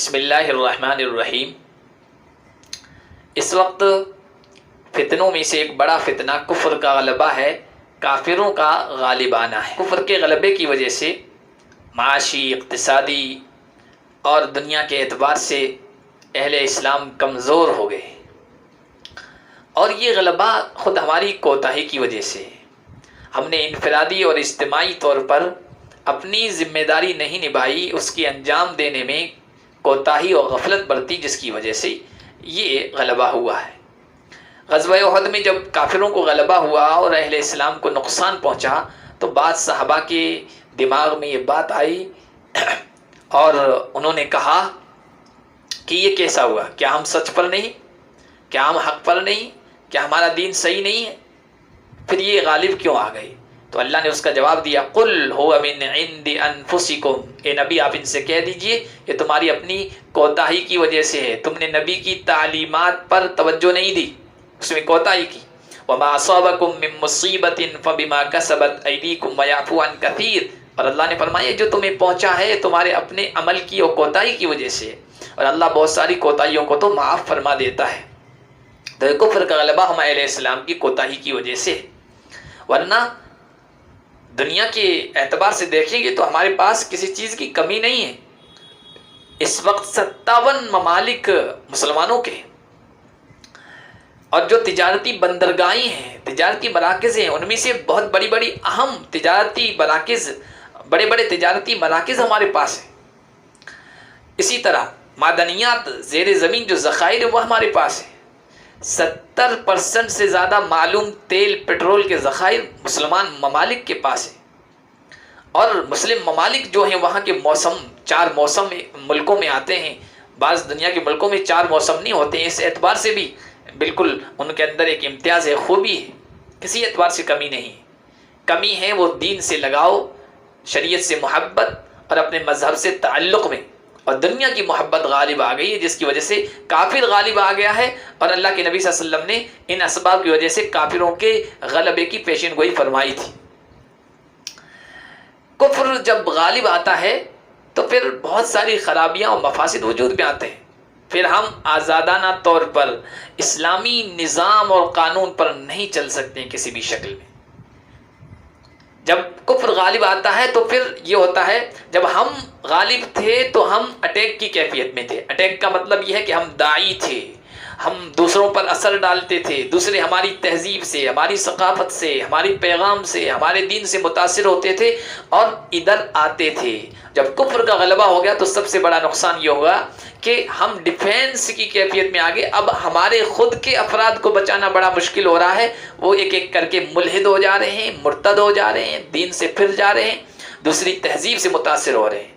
بسم اللہ الرحمن الرحیم۔ اس وقت فتنوں میں سے ایک بڑا فتنہ کفر کا غلبہ ہے، کافروں کا غالب آنا ہے۔ کفر کے غلبے کی وجہ سے معاشی، اقتصادی اور دنیا کے اعتبار سے اہل اسلام کمزور ہو گئے، اور یہ غلبہ خود ہماری کوتاہی کی وجہ سے۔ ہم نے انفرادی اور اجتماعی طور پر اپنی ذمہ داری نہیں نبھائی، اس کی انجام دینے میں کوتاہی اور غفلت برتی، جس کی وجہ سے یہ غلبہ ہوا ہے۔ غزوہ احد میں جب کافروں کو غلبہ ہوا اور اہل اسلام کو نقصان پہنچا تو بعض صحابہ کے دماغ میں یہ بات آئی اور انہوں نے کہا کہ یہ کیسا ہوا؟ کیا ہم سچ پر نہیں؟ کیا ہم حق پر نہیں؟ کیا ہمارا دین صحیح نہیں ہے؟ پھر یہ غالب کیوں آ گئی؟ تو اللہ نے اس کا جواب دیا، قل هو من عند انفسکم، اے نبی آپ ان سے کہہ دیجئے یہ تمہاری اپنی کوتاہی کی وجہ سے ہے، تم نے نبی کی تعلیمات پر توجہ نہیں دی، اس میں کوتاہی کی۔ وما اصابکم من مصیبت فبما کسبت ایدیکم ویعفو عن کثیر، اور اللہ نے فرمایا جو تمہیں پہنچا ہے تمہارے اپنے عمل کی اور کوتاہی کی وجہ سے، اور اللہ بہت ساری کوتاہیوں کو تو معاف فرما دیتا ہے۔ تو کفر کا غلبہ ہم اہل اسلام کی کوتاہی کی وجہ سے، ورنہ دنیا کے اعتبار سے دیکھیں گے تو ہمارے پاس کسی چیز کی کمی نہیں ہے۔ اس وقت 57 ممالک مسلمانوں کے، اور جو تجارتی بندرگاہیں ہیں، تجارتی مراکز ہیں، ان میں سے بہت بڑی بڑی اہم تجارتی مراکز، بڑے بڑے تجارتی مراکز ہمارے پاس ہیں۔ اسی طرح معدنیات، زیر زمین جو ذخائر ہیں وہ ہمارے پاس ہیں۔ 70% سے زیادہ معلوم تیل پٹرول کے ذخائر مسلمان ممالک کے پاس ہیں، اور مسلم ممالک جو ہیں وہاں کے موسم 4 موسم ملکوں میں آتے ہیں، بعض دنیا کے ملکوں میں 4 موسم نہیں ہوتے ہیں، اس اعتبار سے بھی بالکل ان کے اندر ایک امتیاز ہے، خوبی ہے، کسی اعتبار سے کمی نہیں ہے۔ کمی ہے وہ دین سے لگاؤ، شریعت سے محبت اور اپنے مذہب سے تعلق میں، اور دنیا کی محبت غالب آ گئی ہے، جس کی وجہ سے کافر غالب آ گیا ہے، اور اللہ کے نبی صلی اللہ علیہ وسلم نے ان اسباب کی وجہ سے کافروں کے غلبے کی پیشین گوئی فرمائی تھی۔ کفر جب غالب آتا ہے تو پھر بہت ساری خرابیاں اور مفاسد وجود میں آتے ہیں، پھر ہم آزادانہ طور پر اسلامی نظام اور قانون پر نہیں چل سکتے ہیں کسی بھی شکل میں۔ جب کفر غالب آتا ہے تو پھر یہ ہوتا ہے، جب ہم غالب تھے تو ہم اٹیک کی کیفیت میں تھے۔ اٹیک کا مطلب یہ ہے کہ ہم داعی تھے، ہم دوسروں پر اثر ڈالتے تھے، دوسرے ہماری تہذیب سے، ہماری ثقافت سے، ہماری پیغام سے، ہمارے دین سے متاثر ہوتے تھے اور ادھر آتے تھے۔ جب کفر کا غلبہ ہو گیا تو سب سے بڑا نقصان یہ ہوگا کہ ہم ڈیفینس کی کیفیت میں آگے، اب ہمارے خود کے افراد کو بچانا بڑا مشکل ہو رہا ہے، وہ ایک ایک کر کے ملحد ہو جا رہے ہیں، مرتد ہو جا رہے ہیں، دین سے پھر جا رہے ہیں، دوسری تہذیب سے متاثر ہو رہے ہیں۔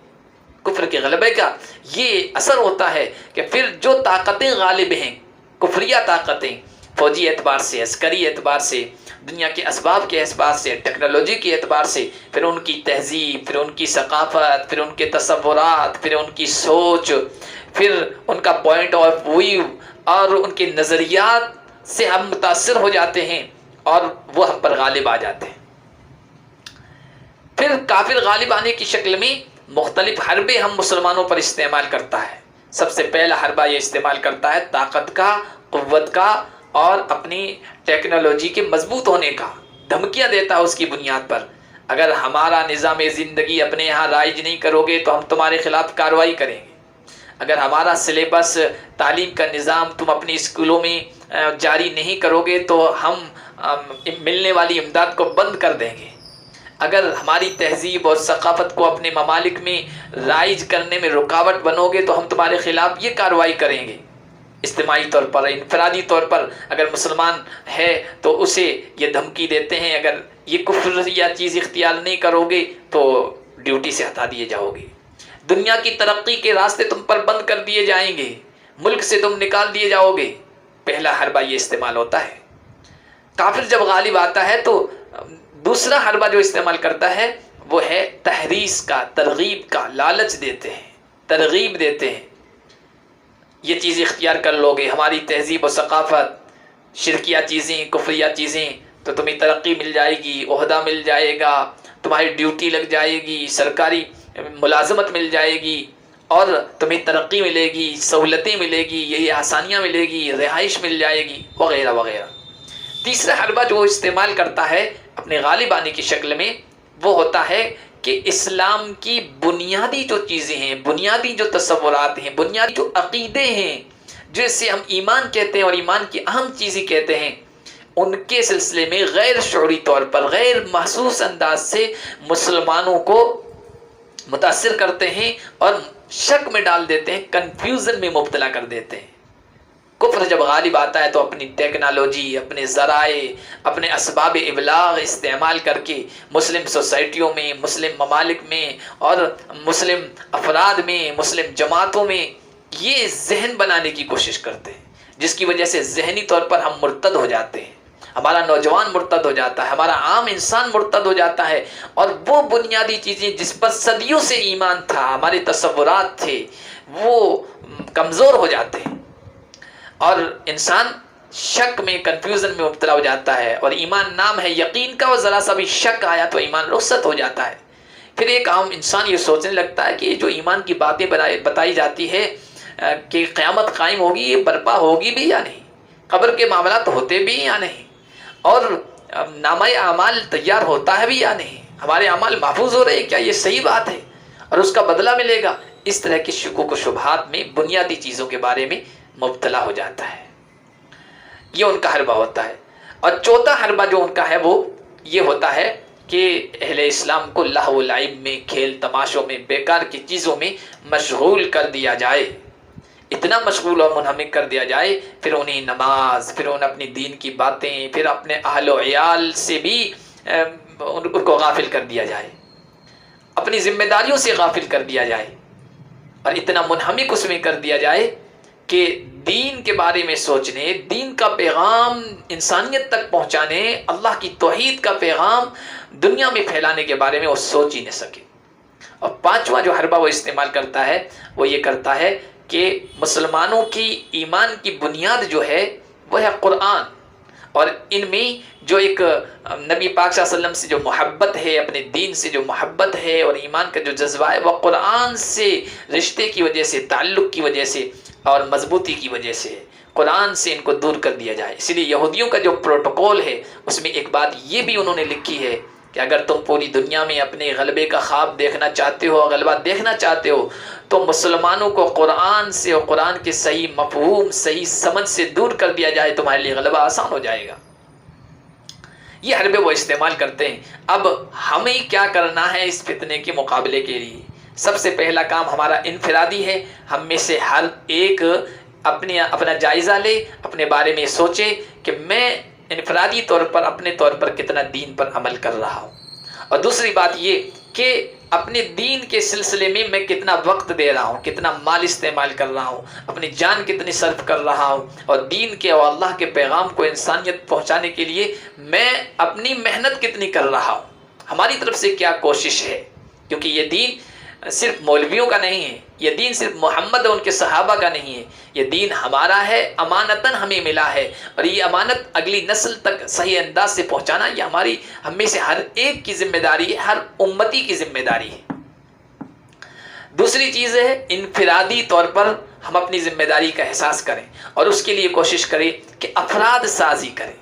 کفر کے غلبے کا یہ اثر ہوتا ہے کہ پھر جو طاقتیں غالب ہیں، کفریہ طاقتیں، فوجی اعتبار سے، عسکری اعتبار سے، دنیا کے اسباب کے اعتبار سے، ٹیکنالوجی کے اعتبار سے، پھر ان کی تہذیب، پھر ان کی ثقافت، پھر ان کے تصورات، پھر ان کی سوچ، پھر ان کا پوائنٹ آف ویو اور ان کے نظریات سے ہم متاثر ہو جاتے ہیں اور وہ ہم پر غالب آ جاتے ہیں۔ پھر کافر غالب آنے کی شکل میں مختلف حربے ہم مسلمانوں پر استعمال کرتا ہے۔ سب سے پہلا حربہ یہ استعمال کرتا ہے طاقت کا، قوت کا اور اپنی ٹیکنالوجی کے مضبوط ہونے کا، دھمکیاں دیتا ہے اس کی بنیاد پر۔ اگر ہمارا نظام زندگی اپنے یہاں رائج نہیں کرو گے تو ہم تمہارے خلاف کارروائی کریں گے۔ اگر ہمارا سلیبس، تعلیم کا نظام تم اپنی اسکولوں میں جاری نہیں کرو گے تو ہم ملنے والی امداد کو بند کر دیں گے۔ اگر ہماری تہذیب اور ثقافت کو اپنے ممالک میں رائج کرنے میں رکاوٹ بنو گے تو ہم تمہارے خلاف یہ کارروائی کریں گے۔ اجتماعی طور پر، انفرادی طور پر اگر مسلمان ہے تو اسے یہ دھمکی دیتے ہیں، اگر یہ کفر یا چیز اختیار نہیں کرو گے تو ڈیوٹی سے ہٹا دیے جاؤ گے، دنیا کی ترقی کے راستے تم پر بند کر دیے جائیں گے، ملک سے تم نکال دیے جاؤ گے۔ پہلا حربہ یہ استعمال ہوتا ہے۔ کافر جب غالب آتا ہے تو دوسرا حربہ جو استعمال کرتا ہے وہ ہے تحریص کا، ترغیب کا، لالچ دیتے ہیں، ترغیب دیتے ہیں، یہ چیز اختیار کر لو گے، ہماری تہذیب و ثقافت، شرکیہ چیزیں، کفریہ چیزیں، تو تمہیں ترقی مل جائے گی، عہدہ مل جائے گا، تمہاری ڈیوٹی لگ جائے گی، سرکاری ملازمت مل جائے گی، اور تمہیں ترقی ملے گی، سہولتیں ملے گی، یہی آسانیاں ملے گی، رہائش مل جائے گی وغیرہ وغیرہ۔ تیسرا حربہ جو وہ استعمال کرتا ہے اپنے غالب آنے کی شکل میں، وہ ہوتا ہے کہ اسلام کی بنیادی جو چیزیں ہیں، بنیادی جو تصورات ہیں، بنیادی جو عقیدے ہیں، جسے ہم ایمان کہتے ہیں اور ایمان کی اہم چیزیں کہتے ہیں، ان کے سلسلے میں غیر شعوری طور پر، غیر محسوس انداز سے مسلمانوں کو متاثر کرتے ہیں اور شک میں ڈال دیتے ہیں، کنفیوژن میں مبتلا کر دیتے ہیں۔ کفر جب غالب آتا ہے تو اپنی ٹیکنالوجی، اپنے ذرائع، اپنے اسباب ابلاغ استعمال کر کے مسلم سوسائٹیوں میں، مسلم ممالک میں اور مسلم افراد میں، مسلم جماعتوں میں یہ ذہن بنانے کی کوشش کرتے ہیں، جس کی وجہ سے ذہنی طور پر ہم مرتد ہو جاتے ہیں، ہمارا نوجوان مرتد ہو جاتا ہے، ہمارا عام انسان مرتد ہو جاتا ہے، اور وہ بنیادی چیزیں جس پر صدیوں سے ایمان تھا، ہمارے تصورات تھے، وہ کمزور ہو جاتے ہیں اور انسان شک میں، کنفیوژن میں مبتلا ہو جاتا ہے۔ اور ایمان نام ہے یقین کا، اور ذرا سا بھی شک آیا تو ایمان رخصت ہو جاتا ہے۔ پھر ایک عام انسان یہ سوچنے لگتا ہے کہ یہ جو ایمان کی باتیں بتائی جاتی ہے کہ قیامت قائم ہوگی، یہ برپا ہوگی بھی یا نہیں، قبر کے معاملات ہوتے بھی یا نہیں، اور نامہ اعمال تیار ہوتا ہے بھی یا نہیں، ہمارے اعمال محفوظ ہو رہے ہیں کیا، یہ صحیح بات ہے اور اس کا بدلہ ملے گا، اس طرح کی شکوک و شبہات میں بنیادی چیزوں کے بارے میں مبتلا ہو جاتا ہے۔ یہ ان کا حربہ ہوتا ہے۔ اور چوتھا حربہ جو ان کا ہے وہ یہ ہوتا ہے کہ اہل اسلام کو لہو و لعب میں، کھیل تماشوں میں، بیکار کی چیزوں میں مشغول کر دیا جائے، اتنا مشغول اور منہمک کر دیا جائے، پھر انہیں نماز، پھر انہیں اپنی دین کی باتیں، پھر اپنے اہل و عیال سے بھی ان کو غافل کر دیا جائے، اپنی ذمہ داریوں سے غافل کر دیا جائے، اور اتنا منہمک اس میں کر دیا جائے کہ دین کے بارے میں سوچنے، دین کا پیغام انسانیت تک پہنچانے، اللہ کی توحید کا پیغام دنیا میں پھیلانے کے بارے میں وہ سوچ ہی نہ سکے۔ اور پانچواں جو حربہ وہ استعمال کرتا ہے وہ یہ کرتا ہے کہ مسلمانوں کی ایمان کی بنیاد جو ہے وہ ہے قرآن، اور ان میں جو ایک نبی پاک صلی اللہ علیہ وسلم سے جو محبت ہے، اپنے دین سے جو محبت ہے اور ایمان کا جو جذبہ ہے، وہ قرآن سے رشتے کی وجہ سے، تعلق کی وجہ سے اور مضبوطی کی وجہ سے قرآن سے ان کو دور کر دیا جائے۔ اسی لیے یہودیوں کا جو پروٹوکول ہے اس میں ایک بات یہ بھی انہوں نے لکھی ہے کہ اگر تم پوری دنیا میں اپنے غلبے کا خواب دیکھنا چاہتے ہو، غلبہ دیکھنا چاہتے ہو، تو مسلمانوں کو قرآن سے اور قرآن کے صحیح مفہوم، صحیح سمجھ سے دور کر دیا جائے، تمہارے لیے غلبہ آسان ہو جائے گا۔ یہ حربے وہ استعمال کرتے ہیں۔ اب ہمیں کیا کرنا ہے اس فتنے کے مقابلے کے لیے؟ سب سے پہلا کام ہمارا انفرادی ہے، ہم میں سے ہر ایک اپنا جائزہ لے، اپنے بارے میں سوچے کہ میں انفرادی طور پر، اپنے طور پر کتنا دین پر عمل کر رہا ہوں، اور دوسری بات یہ کہ اپنے دین کے سلسلے میں میں کتنا وقت دے رہا ہوں، کتنا مال استعمال کر رہا ہوں، اپنی جان کتنی صرف کر رہا ہوں، اور دین کے اور اللہ کے پیغام کو انسانیت پہنچانے کے لیے میں اپنی محنت کتنی کر رہا ہوں، ہماری طرف سے کیا کوشش ہے، کیونکہ یہ دین صرف مولویوں کا نہیں ہے، یہ دین صرف محمد اور ان کے صحابہ کا نہیں ہے، یہ دین ہمارا ہے، امانتاً ہمیں ملا ہے، اور یہ امانت اگلی نسل تک صحیح انداز سے پہنچانا یہ ہم میں سے ہر ایک کی ذمہ داری ہے، ہر امتی کی ذمہ داری ہے۔ دوسری چیز ہے انفرادی طور پر ہم اپنی ذمہ داری کا احساس کریں، اور اس کے لیے کوشش کریں کہ افراد سازی کریں،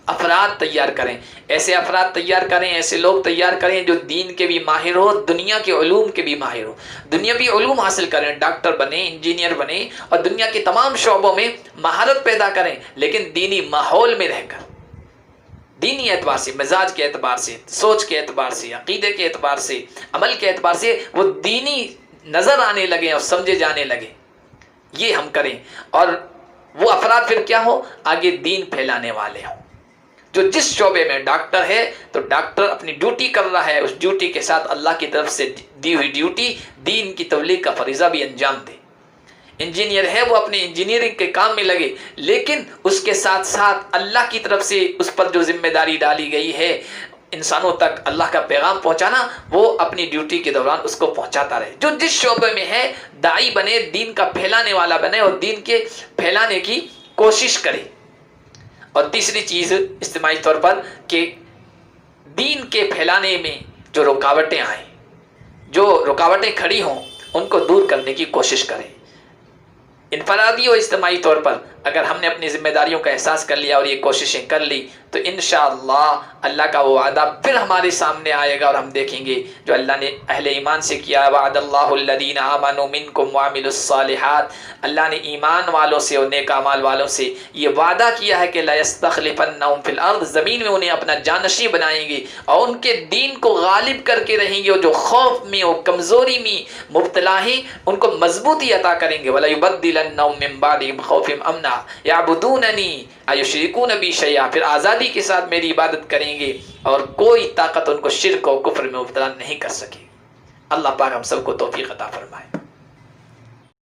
افراد تیار کریں، ایسے افراد تیار کریں، ایسے لوگ تیار کریں جو دین کے بھی ماہر ہو، دنیا کے علوم کے بھی ماہر ہو، دنیاوی علوم حاصل کریں، ڈاکٹر بنیں، انجینئر بنیں، اور دنیا کے تمام شعبوں میں مہارت پیدا کریں، لیکن دینی ماحول میں رہ کر، دینی اعتبار سے، مزاج کے اعتبار سے، سوچ کے اعتبار سے، عقیدے کے اعتبار سے، عمل کے اعتبار سے وہ دینی نظر آنے لگیں اور سمجھے جانے لگیں، یہ ہم کریں۔ اور وہ افراد پھر کیا ہو؟ آگے دین پھیلانے والے ہوں، جو جس شعبے میں ڈاکٹر ہے تو ڈاکٹر اپنی ڈیوٹی کر رہا ہے، اس ڈیوٹی کے ساتھ اللہ کی طرف سے دی ہوئی ڈیوٹی، دین کی تبلیغ کا فریضہ بھی انجام دے۔ انجینئر ہے، وہ اپنے انجینئرنگ کے کام میں لگے، لیکن اس کے ساتھ ساتھ اللہ کی طرف سے اس پر جو ذمہ داری ڈالی گئی ہے انسانوں تک اللہ کا پیغام پہنچانا، وہ اپنی ڈیوٹی کے دوران اس کو پہنچاتا رہے۔ جو جس شعبے میں ہے داعی بنے، دین کا پھیلانے والا بنے، اور دین کے پھیلانے کی کوشش کرے۔ اور تیسری چیز اجتماعی طور پر کہ دین کے پھیلانے میں جو رکاوٹیں آئیں، جو رکاوٹیں کھڑی ہوں، ان کو دور کرنے کی کوشش کریں۔ انفرادی و اجتماعی طور پر اگر ہم نے اپنی ذمہ داریوں کا احساس کر لیا اور یہ کوششیں کر لی تو انشاءاللہ اللہ کا وہ وعدہ پھر ہمارے سامنے آئے گا، اور ہم دیکھیں گے جو اللہ نے اہل ایمان سے کیا، وعد اللہ الذین آمنوا منکم وعملوا الصالحات، اللہ نے ایمان والوں سے اور نیک اعمال والوں سے یہ وعدہ کیا ہے کہ لَيَسْتَخْلِفَنَّهُمْ فِي الْأَرْضِ، زمین میں انہیں اپنا جانشین بنائیں گے اور ان کے دین کو غالب کر کے رہیں گے، اور جو خوف میں اور کمزوری میں مبتلا ہیں ان کو مضبوطی عطا کریں گے۔ وَلَيُبَدِّلَنَّهُم مِّن بَعْدِ خَوْفِهِمْ أَمْنًا يَعْبُدُونَنِي لَا يُشْرِكُونَ بِي شَيْئًا، پھر آزادی کے ساتھ میری عبادت کریں گے اور کوئی طاقت ان کو شرک و کفر میں مبتلا نہیں کر سکے۔ اللہ پاک ہم سب کو توفیق عطا فرمائے۔